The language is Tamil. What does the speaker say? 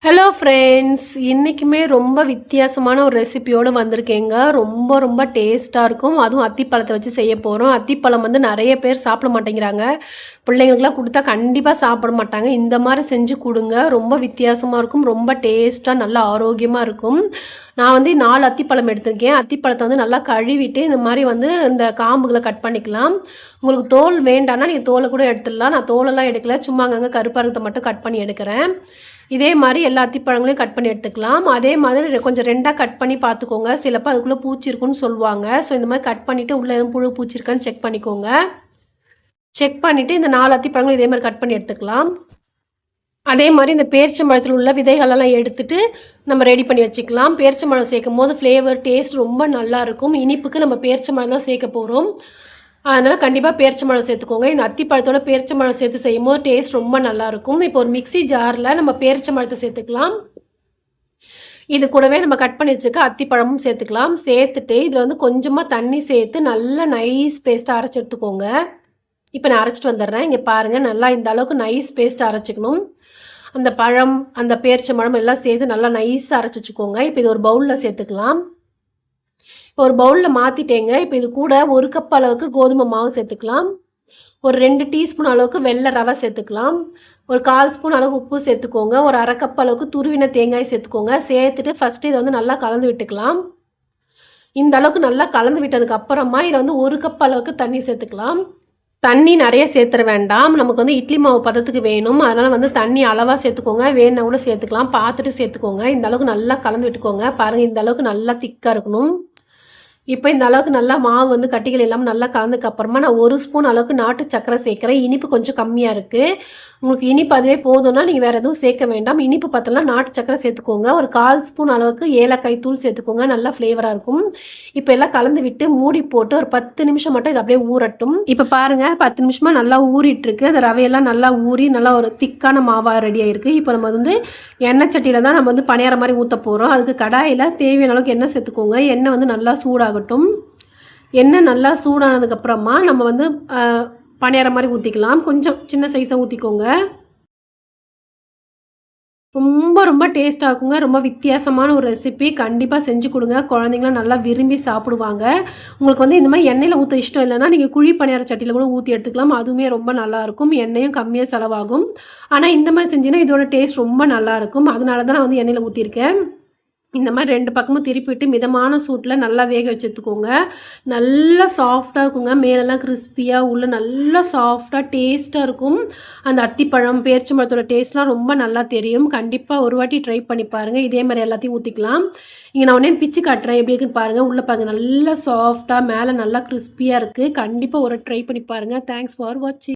ஹலோ ஃப்ரெண்ட்ஸ், இன்றைக்குமே ரொம்ப வித்தியாசமான ஒரு ரெசிபியோடு வந்திருக்கேங்க. ரொம்ப ரொம்ப டேஸ்ட்டாக இருக்கும். அதுவும் அத்திப்பழத்தை வச்சு செய்ய போகிறோம். அத்திப்பழம் வந்து நிறைய பேர் சாப்பிட மாட்டேங்கிறாங்க. பிள்ளைங்களுக்குலாம் கொடுத்தா கண்டிப்பாக சாப்பிட மாட்டாங்க. இந்த மாதிரி செஞ்சு கொடுங்க. ரொம்ப வித்தியாசமாக இருக்கும். ரொம்ப டேஸ்ட்டாக நல்லா ஆரோக்கியமாக இருக்கும். நான் வந்து 4 அத்திப்பழம் எடுத்திருக்கேன். அத்திப்பழத்தை வந்து நல்லா கழுவிட்டு இந்த மாதிரி வந்து இந்த காம்புகளை கட் பண்ணிக்கலாம். உங்களுக்கு தோல் வேண்டான்னா நீங்கள் தோலை கூட எடுத்துடலாம். நான் தோலெல்லாம் எடுக்கல, சும்மா அங்கங்கே கருப்பாக இருக்கிறத மட்டும் கட் பண்ணி எடுக்கிறேன். இதே மாதிரி எல்லா அத்திப்பழங்களையும் கட் பண்ணி எடுத்துக்கலாம். அதே மாதிரி கொஞ்சம் 2ஆக கட் பண்ணி பார்த்துக்கோங்க. சிலப்போ அதுக்குள்ளே பூச்சி இருக்குன்னு சொல்லுவாங்க. ஸோ இந்த மாதிரி கட் பண்ணிவிட்டு உள்ளே எதுவும் புழு பூச்சி இருக்கான்னு செக் பண்ணிக்கோங்க. செக் பண்ணிவிட்டு இந்த 4 அத்திப்பழங்களும் இதே மாதிரி கட் பண்ணி எடுத்துக்கலாம். அதே மாதிரி இந்த பேரிச்சம்பழத்தில் உள்ள விதைகளெல்லாம் எடுத்துட்டு நம்ம ரெடி பண்ணி வச்சுக்கலாம். பேரிச்சம்பழம் சேர்க்கும் போது ஃப்ளேவர் டேஸ்ட் ரொம்ப நல்லாயிருக்கும். இனிப்புக்கு நம்ம பேரிச்சம்பழம் தான் சேர்க்க போகிறோம். அதனால் கண்டிப்பாக பேரிச்சம்பழம் சேர்த்துக்கோங்க. இந்த அத்திப்பழத்தோட பேரிச்சம்பழம் சேர்த்து செய்யும்போது டேஸ்ட் ரொம்ப நல்லாயிருக்கும். இப்போ ஒரு மிக்ஸி ஜாரில் நம்ம பேரிச்சம்பழத்தை சேர்த்துக்கலாம். இது கூடவே நம்ம கட் பண்ணி வச்சுக்க அத்திப்பழமும் சேர்த்துக்கலாம். சேர்த்துட்டு இதில் வந்து கொஞ்சமாக தண்ணி சேர்த்து நல்லா நைஸ் பேஸ்ட்டாக அரைச்சி எடுத்துக்கோங்க. இப்போ நான் அரைச்சிட்டு வந்துடுறேன். இங்கே பாருங்கள், நல்லா இந்த அளவுக்கு நைஸ் பேஸ்ட் அரைச்சிக்கணும். அந்த பழம், அந்த பேரிச்சம்பழம் எல்லாம் சேர்த்து நல்லா நைஸாக அரைச்சி வச்சுக்கோங்க. இப்போ இது ஒரு பவுலில் சேர்த்துக்கலாம். ஒரு பவுலில் மாற்றிட்டேங்க. இப்போ இது கூட 1 கப் அளவுக்கு கோதுமை மாவு சேர்த்துக்கலாம். ஒரு 2 டீஸ்பூன் அளவுக்கு வெள்ளை ரவை சேர்த்துக்கலாம். ஒரு 1/4 ஸ்பூன் அளவுக்கு உப்பு சேர்த்துக்கோங்க. ஒரு 1/2 கப் அளவுக்கு துருவின தேங்காய் சேர்த்துக்கோங்க. சேர்த்துட்டு ஃபஸ்ட்டு இதை வந்து நல்லா கலந்து விட்டுக்கலாம். இந்த அளவுக்கு நல்லா கலந்து விட்டதுக்கு அப்புறமா இதில் வந்து 1 கப் அளவுக்கு தண்ணி சேர்த்துக்கலாம். தண்ணி நிறைய சேர்த்துற வேண்டாம். நமக்கு வந்து இட்லி மாவு பதத்துக்கு வேணும். அதனால் வந்து தண்ணி அளவாக சேர்த்துக்கோங்க. வேணுன்னா கூட சேர்த்துக்கலாம். பார்த்துட்டு சேர்த்துக்கோங்க. இந்த அளவுக்கு நல்லா கலந்து விட்டுக்கோங்க. பாருங்கள், இந்த அளவுக்கு நல்லா திக்காக இருக்கணும். இப்போ இந்த அளவுக்கு நல்லா மாவு வந்து கட்டிகள் இல்லாமல் நல்லா கலந்ததுக்கப்புறமா நான் 1 ஸ்பூன் அளவுக்கு நாட்டு சர்க்கரை சேர்க்குறேன். இனிப்பு கொஞ்சம் கம்மியாக இருக்குது. உங்களுக்கு இனிப்பு அதுவே போதும்னா நீங்கள் வேறு எதுவும் சேர்க்க வேண்டாம். இனிப்பு பார்த்தோம்னா நாட்டு சர்க்கரை சேர்த்துக்கோங்க. ஒரு 1/4 ஸ்பூன் அளவுக்கு ஏலக்காய் தூள் சேர்த்துக்கோங்க. நல்லா ஃப்ளேவராக இருக்கும். இப்போ எல்லாம் கலந்து விட்டு மூடி போட்டு ஒரு 10 நிமிஷம் மட்டும் இது அப்படியே ஊறட்டும். இப்போ பாருங்கள், 10 நிமிஷமாக நல்லா ஊறிட்டுருக்கு. அந்த ரவையெல்லாம் நல்லா ஊறி நல்லா ஒரு திக்கான மாவாக ரெடி ஆகிருக்கு. இப்போ நம்ம வந்து எண்ணெய் சட்டியில் தான் நம்ம வந்து பணியாரம் மாதிரி ஊற்ற போகிறோம். அதுக்கு கடாயில் தேவையான அளவுக்கு எண்ணெய் சேர்த்துக்கோங்க. எண்ணெய் வந்து நல்லா சூடாகட்டும். எண்ணெய் நல்லா சூடானதுக்கப்புறமா நம்ம வந்து பணியாரம் மாதிரி ஊற்றிக்கலாம். கொஞ்சம் சின்ன சைஸாக ஊற்றிக்கோங்க. ரொம்ப ரொம்ப டேஸ்ட்டாக இருக்குங்க. ரொம்ப வித்தியாசமான ஒரு ரெசிபி. கண்டிப்பாக செஞ்சு கொடுங்க. குழந்தைங்களாம் நல்லா விரும்பி சாப்பிடுவாங்க. உங்களுக்கு வந்து இந்த மாதிரி எண்ணெயில் ஊற்ற இஷ்டம் இல்லைன்னா நீங்கள் குழி பணியார சட்டியில் கூட ஊற்றி எடுத்துக்கலாம். அதுவுமே ரொம்ப நல்லாயிருக்கும். எண்ணெயும் கம்மியாக செலவாகும். ஆனால் இந்த மாதிரி செஞ்சிங்கன்னா இதோட டேஸ்ட் ரொம்ப நல்லாயிருக்கும். அதனால தான் நான் வந்து எண்ணெயில் ஊற்றிருக்கேன். இந்த மாதிரி 2 பக்கமும் திருப்பிவிட்டு மிதமான சூட்டில் நல்லா வேக வச்சு எடுத்துக்கோங்க. நல்லா சாஃப்டாக இருக்குங்க. மேலெல்லாம் கிறிஸ்பியாக, உள்ள நல்லா சாஃப்டாக டேஸ்ட்டாக இருக்கும். அந்த அத்திப்பழம், பேரிச்சம்பழத்தோட டேஸ்ட்லாம் ரொம்ப நல்லா தெரியும். கண்டிப்பாக ஒரு வாட்டி ட்ரை பண்ணி பாருங்கள். இதே மாதிரி எல்லாத்தையும் ஊற்றிக்கலாம். இங்கே நான் ஒன்றே பிச்சு காட்டுறேன், எப்படி இருக்குன்னு பாருங்கள். உள்ளே பாருங்கள், நல்லா சாஃப்டாக, மேலே நல்லா கிறிஸ்பியாக இருக்குது. கண்டிப்பாக ஒரு ட்ரை பண்ணி பாருங்கள். தேங்க்ஸ் ஃபார் வாட்சிங்.